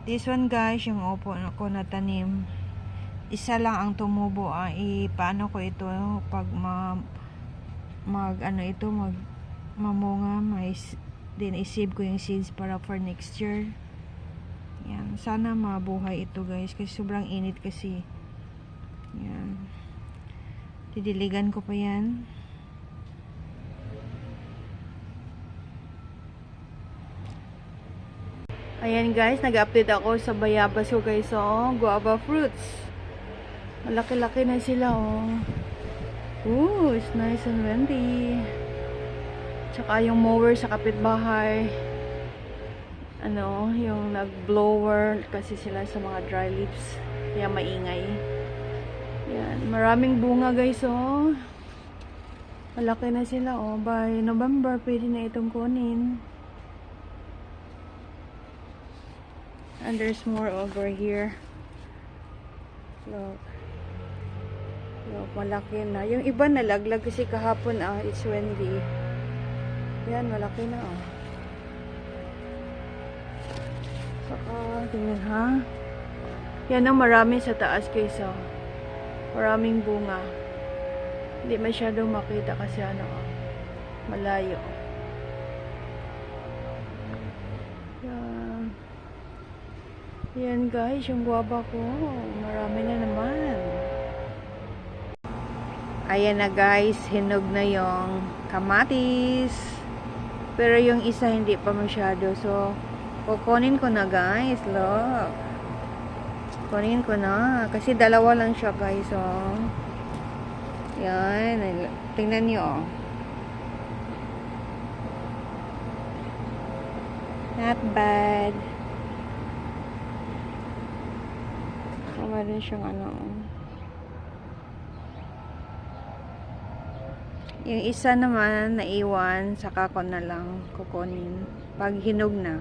This one guys, yung upo ko na tanim, isa lang ang tumubo. Paano ko ito pag mamunga, then isave ko yung seeds para for next year. Yan, sana mabuhay ito guys kasi sobrang init kasi. Yan, didiligan ko pa yan. Ayan guys, nag-update ako sa bayabas ko guys. Guava fruits. Malaki-laki na sila it's nice and windy. Tsaka yung mower sa kapitbahay, yung nag-blower kasi sila sa mga dry leaves. Kaya maingay. Yan, maraming bunga guys Malaki na sila By November, pwede na itong kunin. And there's more over here. Look. Look, malaki na. Yung iba nalaglag kasi kahapon it's windy. Yan, malaki na Saka, tingnan ha. Yan marami sa taas guys Maraming bunga. Hindi masyadong makita kasi malayo. Yan guys, yung guava ko. Marami na naman. Ayan na guys, hinog na yung kamatis. Pero yung isa hindi pa masyado. So, kukunin ko na guys. Look. Kunin ko na. Kasi dalawa lang siya guys. Yan. Tingnan nyo Not bad. Meron siyang yung isa naman naiwan, saka ko na lang kukunin pag hinog na.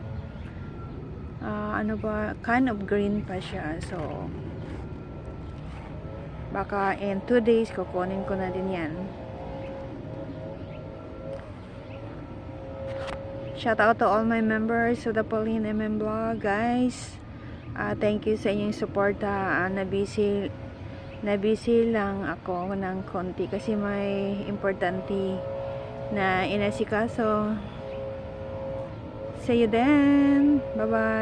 Kind of green pa siya, so baka in 2 days kukunin ko na din yan. Shout out to all my members of the Pauline MM Vlog guys. Thank you sa inyong suporta. Na-busy lang ako ng konti kasi may importante na inasikaso. See you then. Bye bye.